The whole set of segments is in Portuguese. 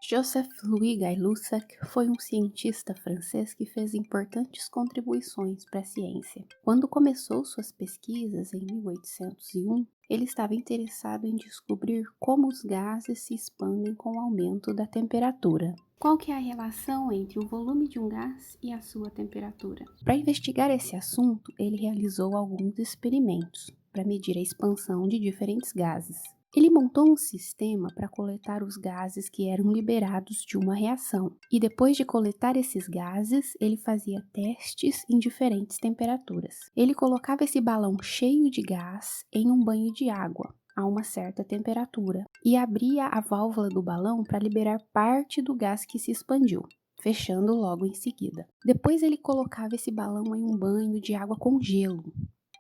Joseph-Louis Gay-Lussac foi um cientista francês que fez importantes contribuições para a ciência. Quando começou suas pesquisas em 1801, ele estava interessado em descobrir como os gases se expandem com o aumento da temperatura. Qual que é a relação entre o volume de um gás e a sua temperatura? Para investigar esse assunto, ele realizou alguns experimentos para medir a expansão de diferentes gases. Ele montou um sistema para coletar os gases que eram liberados de uma reação, e depois de coletar esses gases, ele fazia testes em diferentes temperaturas. Ele colocava esse balão cheio de gás em um banho de água a uma certa temperatura e abria a válvula do balão para liberar parte do gás que se expandiu, fechando logo em seguida. Depois ele colocava esse balão em um banho de água com gelo.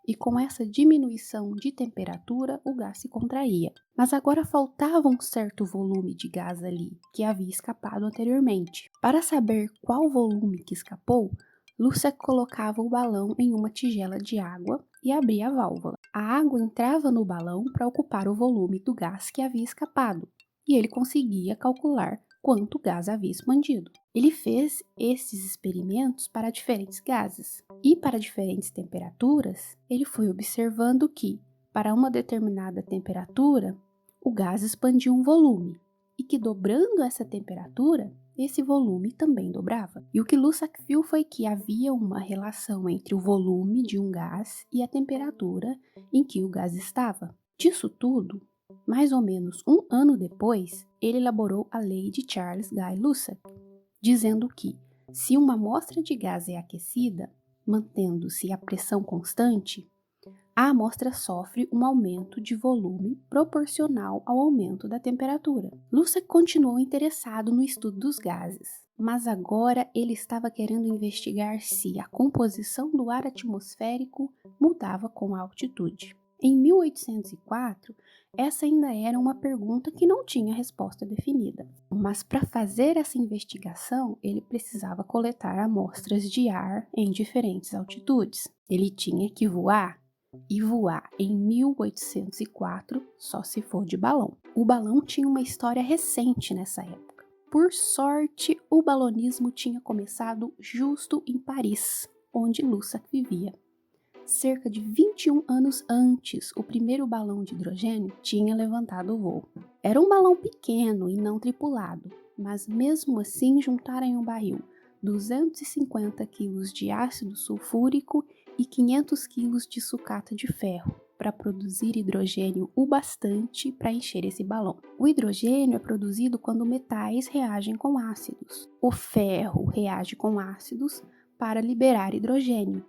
E com essa diminuição de temperatura, o gás se contraía. Mas agora faltava um certo volume de gás ali, que havia escapado anteriormente. Para saber qual volume que escapou, Lussac colocava o balão em uma tigela de água e abria a válvula. A água entrava no balão para ocupar o volume do gás que havia escapado, e ele conseguia calcular quanto gás havia expandido. Ele fez esses experimentos para diferentes gases e para diferentes temperaturas, ele foi observando que, para uma determinada temperatura, o gás expandia um volume e que, dobrando essa temperatura, esse volume também dobrava. E o que Lussac viu foi que havia uma relação entre o volume de um gás e a temperatura em que o gás estava. Disso tudo, mais ou menos um ano depois, ele elaborou a lei de Charles Gay-Lussac, dizendo que, se uma amostra de gás é aquecida, mantendo-se a pressão constante, a amostra sofre um aumento de volume proporcional ao aumento da temperatura. Lussac continuou interessado no estudo dos gases, mas agora ele estava querendo investigar se a composição do ar atmosférico mudava com a altitude. Em 1804, essa ainda era uma pergunta que não tinha resposta definida. Mas para fazer essa investigação, ele precisava coletar amostras de ar em diferentes altitudes. Ele tinha que voar, e voar em 1804 só se for de balão. O balão tinha uma história recente nessa época. Por sorte, o balonismo tinha começado justo em Paris, onde Lussac vivia. Cerca de 21 anos antes, o primeiro balão de hidrogênio tinha levantado o voo. Era um balão pequeno e não tripulado, mas mesmo assim juntaram em um barril 250 kg de ácido sulfúrico e 500 kg de sucata de ferro para produzir hidrogênio o bastante para encher esse balão. O hidrogênio é produzido quando metais reagem com ácidos. O ferro reage com ácidos para liberar hidrogênio,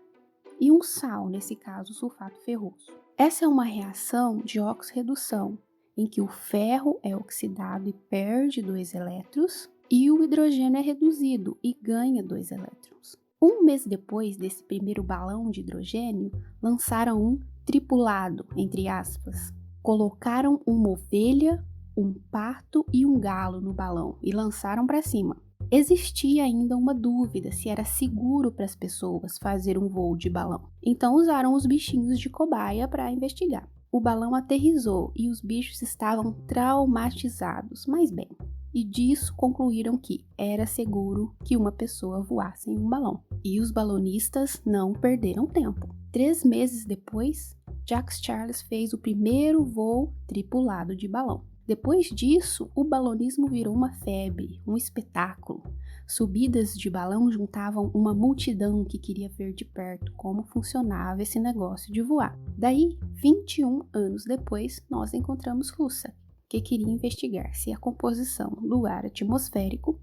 e um sal, nesse caso, o sulfato ferroso. Essa é uma reação de oxirredução, em que o ferro é oxidado e perde 2 elétrons, e o hidrogênio é reduzido e ganha 2 elétrons. Um mês depois desse primeiro balão de hidrogênio, lançaram um tripulado, entre aspas. Colocaram uma ovelha, um pato e um galo no balão e lançaram para cima. Existia ainda uma dúvida se era seguro para as pessoas fazer um voo de balão. Então usaram os bichinhos de cobaia para investigar. O balão aterrissou e os bichos estavam traumatizados, mas bem, e disso concluíram que era seguro que uma pessoa voasse em um balão. E os balonistas não perderam tempo. 3 meses depois, Jacques Charles fez o primeiro voo tripulado de balão. Depois disso, o balonismo virou uma febre, um espetáculo. Subidas de balão juntavam uma multidão que queria ver de perto como funcionava esse negócio de voar. Daí, 21 anos depois, nós encontramos Lussac, que queria investigar se a composição do ar atmosférico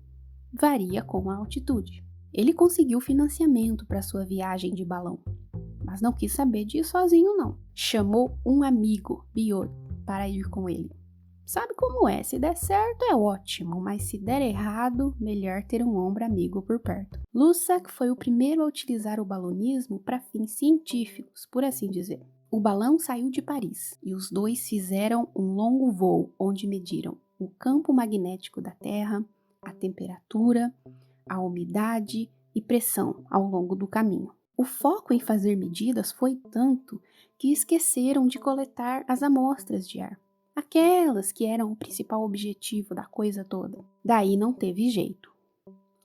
varia com a altitude. Ele conseguiu financiamento para sua viagem de balão, mas não quis saber disso sozinho não. Chamou um amigo, Biot, para ir com ele. Sabe como é, se der certo é ótimo, mas se der errado, melhor ter um ombro amigo por perto. Lussac foi o primeiro a utilizar o balonismo para fins científicos, por assim dizer. O balão saiu de Paris e os dois fizeram um longo voo onde mediram o campo magnético da Terra, a temperatura, a umidade e pressão ao longo do caminho. O foco em fazer medidas foi tanto que esqueceram de coletar as amostras de ar. aquelas que eram o principal objetivo da coisa toda. Daí não teve jeito.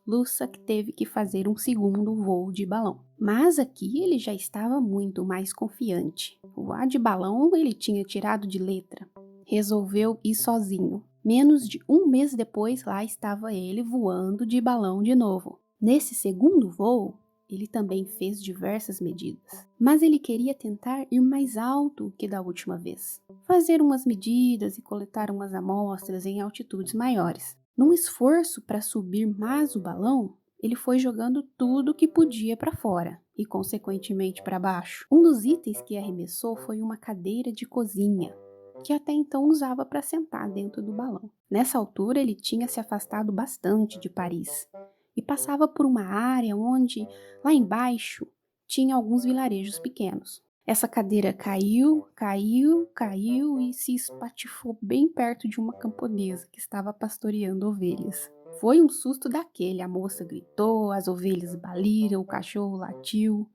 Lussac teve que fazer um segundo voo de balão. Mas aqui ele já estava muito mais confiante. Voar de balão ele tinha tirado de letra. Resolveu ir sozinho. Menos de um mês depois, lá estava ele voando de balão de novo. Nesse segundo voo, ele também fez diversas medidas. Mas ele queria tentar ir mais alto que da última vez. Fazer umas medidas e coletar umas amostras em altitudes maiores. Num esforço para subir mais o balão, ele foi jogando tudo que podia para fora e, consequentemente, para baixo. Um dos itens que arremessou foi uma cadeira de cozinha, que até então usava para sentar dentro do balão. Nessa altura, ele tinha se afastado bastante de Paris e passava por uma área onde, lá embaixo, tinha alguns vilarejos pequenos. Essa cadeira caiu e se espatifou bem perto de uma camponesa que estava pastoreando ovelhas. Foi um susto daquele, a moça gritou, as ovelhas baliram, o cachorro latiu.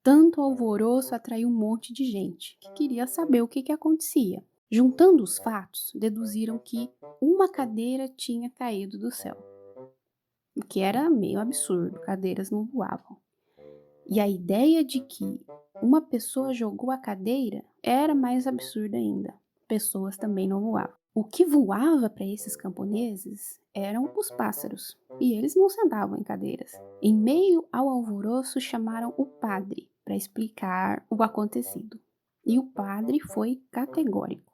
Tanto alvoroço atraiu um monte de gente que queria saber o que acontecia. Juntando os fatos, deduziram que uma cadeira tinha caído do céu, o que era meio absurdo, cadeiras não voavam. E a ideia de que uma pessoa jogou a cadeira era mais absurda ainda. Pessoas também não voavam. O que voava para esses camponeses eram os pássaros, e eles não sentavam em cadeiras. Em meio ao alvoroço, chamaram o padre para explicar o acontecido. E o padre foi categórico.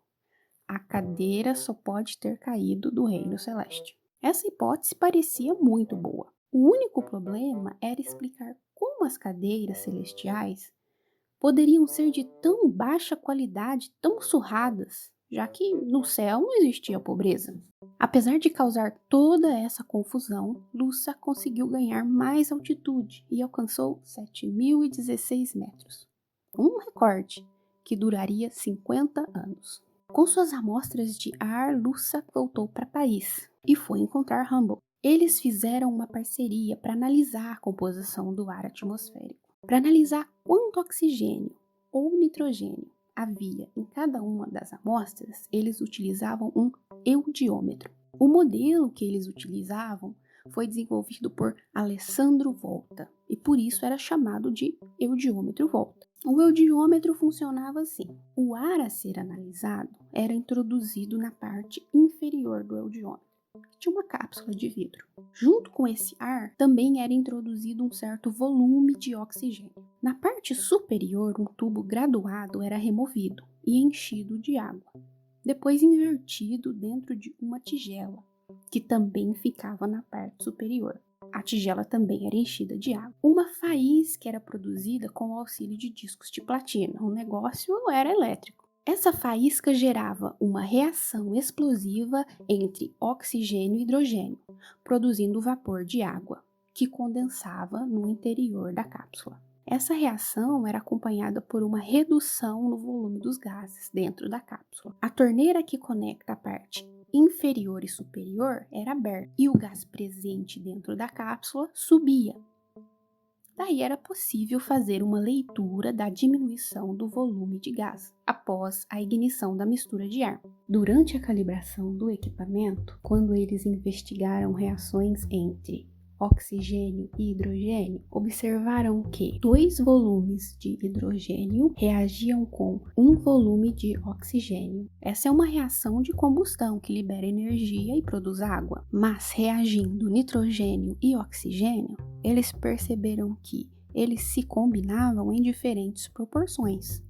A cadeira só pode ter caído do reino celeste. Essa hipótese parecia muito boa. O único problema era explicar como as cadeiras celestiais poderiam ser de tão baixa qualidade, tão surradas, já que no céu não existia pobreza. Apesar de causar toda essa confusão, Lúcia conseguiu ganhar mais altitude e alcançou 7.016 metros. Um recorde que duraria 50 anos. Com suas amostras de ar, Lúcia voltou para Paris e foi encontrar Humboldt. Eles fizeram uma parceria para analisar a composição do ar atmosférico, para analisar quanto oxigênio ou nitrogênio havia em cada uma das amostras. Eles utilizavam um eudiômetro. O modelo que eles utilizavam foi desenvolvido por Alessandro Volta e por isso era chamado de eudiômetro Volta. O eudiômetro funcionava assim: o ar a ser analisado era introduzido na parte inferior do eudiômetro, que tinha uma cápsula de vidro. Junto com esse ar, também era introduzido um certo volume de oxigênio. Na parte superior, um tubo graduado era removido e enchido de água, depois invertido dentro de uma tigela, que também ficava na parte superior. A tigela também era enchida de água. Uma faísca era produzida com o auxílio de discos de platina. O negócio era elétrico. Essa faísca gerava uma reação explosiva entre oxigênio e hidrogênio, produzindo vapor de água, que condensava no interior da cápsula. Essa reação era acompanhada por uma redução no volume dos gases dentro da cápsula. A torneira que conecta a parte inferior e superior era aberta e o gás presente dentro da cápsula subia. Daí era possível fazer uma leitura da diminuição do volume de gás após a ignição da mistura de ar. Durante a calibração do equipamento, quando eles investigaram reações entre oxigênio e hidrogênio, observaram que 2 volumes de hidrogênio reagiam com 1 volume de oxigênio. Essa é uma reação de combustão que libera energia e produz água, mas reagindo nitrogênio e oxigênio, eles perceberam que eles se combinavam em diferentes proporções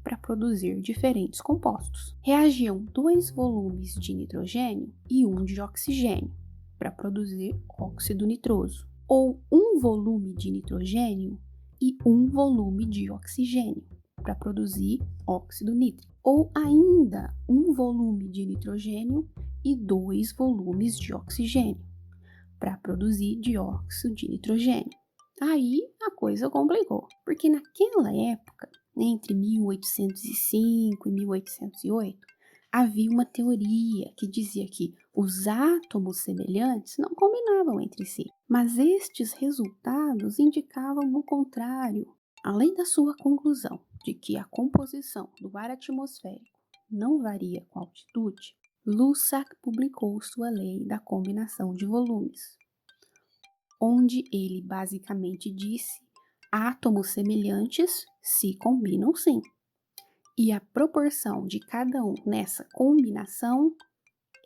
para produzir diferentes compostos. Reagiam 2 volumes de nitrogênio e 1 de oxigênio para produzir óxido nitroso, ou 1 volume de nitrogênio e 1 volume de oxigênio para produzir óxido nítrico, ou ainda 1 volume de nitrogênio e 2 volumes de oxigênio para produzir dióxido de nitrogênio. Aí a coisa complicou, porque naquela época, entre 1805 e 1808, havia uma teoria que dizia que os átomos semelhantes não combinavam entre si, mas estes resultados indicavam o contrário. Além da sua conclusão de que a composição do ar atmosférico não varia com altitude, Lussac publicou sua lei da combinação de volumes, onde ele basicamente disse: átomos semelhantes se combinam sim, e a proporção de cada um nessa combinação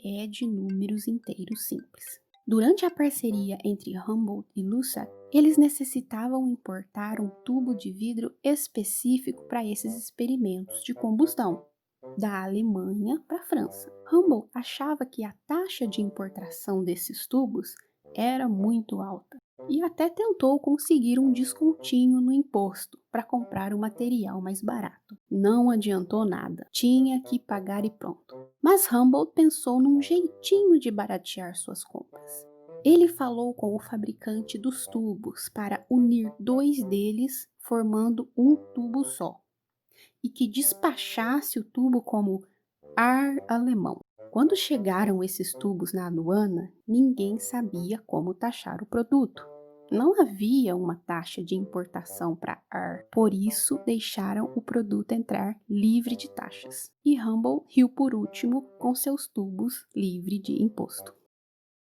é de números inteiros simples. Durante a parceria entre Humboldt e Lussac, eles necessitavam importar um tubo de vidro específico para esses experimentos de combustão, da Alemanha para a França. Humboldt achava que a taxa de importação desses tubos era muito alta e até tentou conseguir um descontinho no imposto para comprar o material mais barato. Não adiantou nada, tinha que pagar e pronto. Mas Humboldt pensou num jeitinho de baratear suas compras. Ele falou com o fabricante dos tubos para unir dois deles formando um tubo só e que despachasse o tubo como ar alemão. Quando chegaram esses tubos na aduana, ninguém sabia como taxar o produto. Não havia uma taxa de importação para ar, por isso deixaram o produto entrar livre de taxas. E Humboldt riu por último com seus tubos livre de imposto.